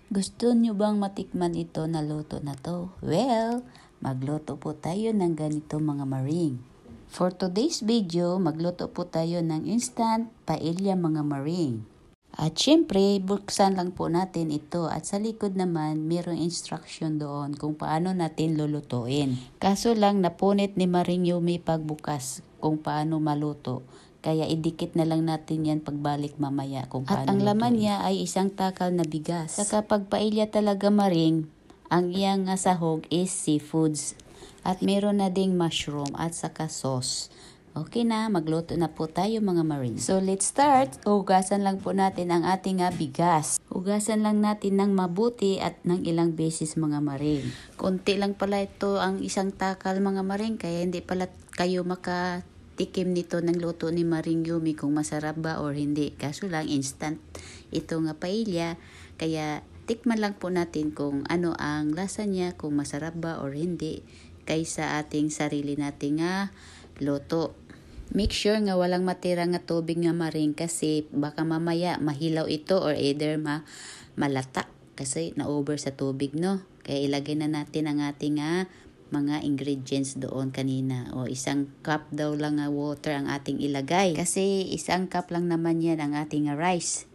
Gusto nyo bang matikman ito na luto na to? Well, magluto po tayo ng ganito mga maring. For today's video, magluto po tayo ng instant paella mga maring. At syempre, buksan lang po natin ito at sa likod naman, mayroong instruction doon kung paano natin lulutuin. Kaso lang napunit ni Maring Yumi pagbukas kung paano maluto. Kaya idikit na lang natin yan pagbalik mamaya kung paano. At ang laman niya ay isang takal na bigas. Sa kapag paella talaga maring, ang iyang sahog is seafoods. At meron na ding mushroom at saka sauce. Okay na, magluto na po tayo mga maring. So let's start. Hugasan lang po natin ang ating bigas. Hugasan lang natin ng mabuti at ng ilang beses mga maring. Konti lang pala ito ang isang takal mga maring, kaya hindi pala kayo tikim nito ng luto ni Maring Yumi kung masarap ba or hindi. Kaso lang instant ito nga paella, kaya tikman lang po natin kung ano ang lasa niya, kung masarap ba or hindi, kaysa ating sarili nating luto. Make sure nga walang matira nga tubig nga maring, kasi baka mamaya mahilaw ito or either malata kasi na-over sa tubig, no? Kaya ilagay na natin ang ating mga ingredients doon kanina. O isang cup daw lang water ang ating ilagay. Kasi isang cup lang naman yan ang ating rice.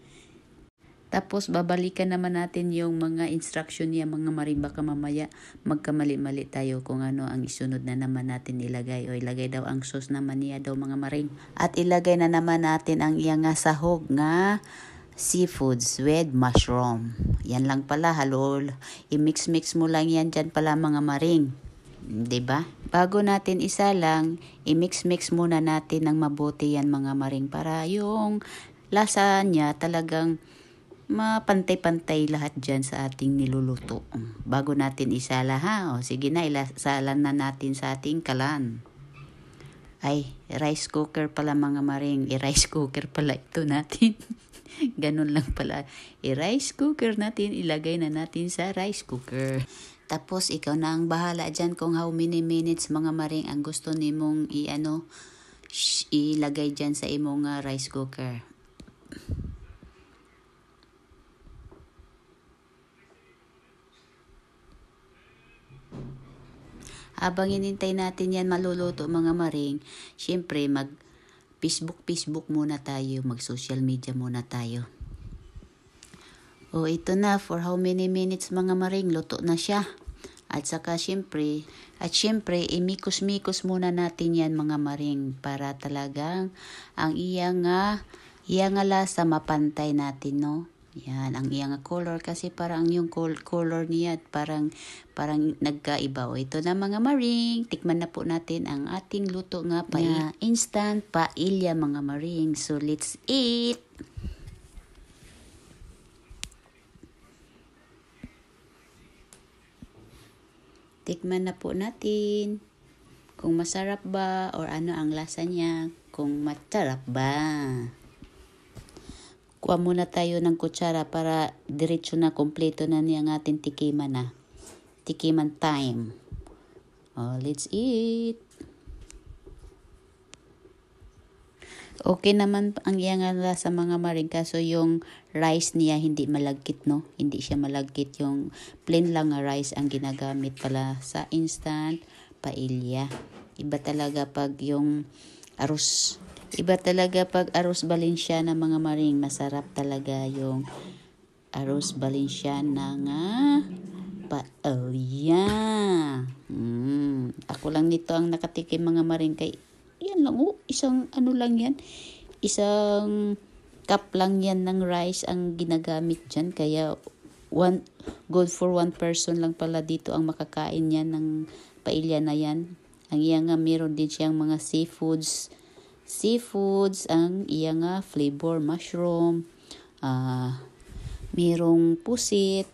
Tapos babalikan naman natin yung mga instruction niya mga maring, baka mamaya magkamali-mali tayo kung ano ang isunod na naman natin ilagay. O ilagay daw ang sauce naman niya daw mga maring. At ilagay na naman natin ang iyang sahog nga seafoods with mushroom. Yan lang pala, halol. I-mix-mix mo lang yan dyan pala mga maring. 'Di ba? Bago natin isa lang, i-mix-mix muna natin ng mabuti yan mga maring, para yung lasa niya talagang mapantay-pantay lahat dyan sa ating niluluto. Bago natin isala O sige na, ilasalan na natin sa ating kalan. Ay, rice cooker pala mga maring. I-rice cooker pala ito natin. Ganun lang pala. I-rice cooker natin, ilagay na natin sa rice cooker. Tapos ikaw na ang bahala dyan kung how many minutes mga maring ang gusto nimong ilagay dyan sa imong rice cooker. Habang inintay natin yan maluluto mga maring, syempre mag Facebook muna tayo, mag social media muna tayo. O ito na, for how many minutes mga maring, luto na siya. At saka syempre, imikos-mikos muna natin yan mga maring, para talagang ang iyang lasa mapantay natin, no? Yan, ang iyang color, kasi parang yung color niya parang nagkaiba. O ito na mga maring, tikman na po natin ang ating luto nga instant paella mga maring. So let's eat! Tikman na po natin kung masarap ba or ano ang lasa niya, kung masarap ba. Kuha muna tayo ng kutsara para diretso na, kompleto na niyang ating tikiman Tikiman time. Let's eat. Okay naman ang iyang lasa mga maring, kaso yung rice niya hindi malagkit, no? Hindi siya malagkit, yung plain lang rice ang ginagamit pala sa instant paella. Iba talaga pag arroz Valenciana mga maring, masarap talaga yung arroz Valenciana nga paella. Ako lang nito ang nakatikim mga maring, kay yan lang, isang lang yan, isang cup lang yan ng rice ang ginagamit dyan, kaya good for one person lang pala dito ang makakain yan ng paella na yan. Ang iyang meron din siyang mga seafoods, ang iyang flavor, mushroom, merong pusit,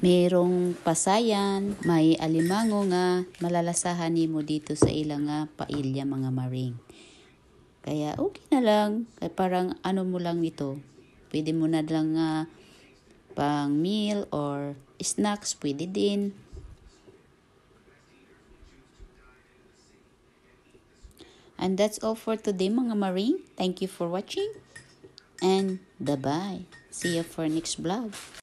merong pasayan, may alimango nga malalasahan nimo dito sa ilang paella mga maring. Kaya okay na lang, kaya parang mo lang ito, pwede mo na lang pang meal or snacks, pwede din. And that's all for today mga maring. Thank you for watching and bye-bye. See you for next vlog.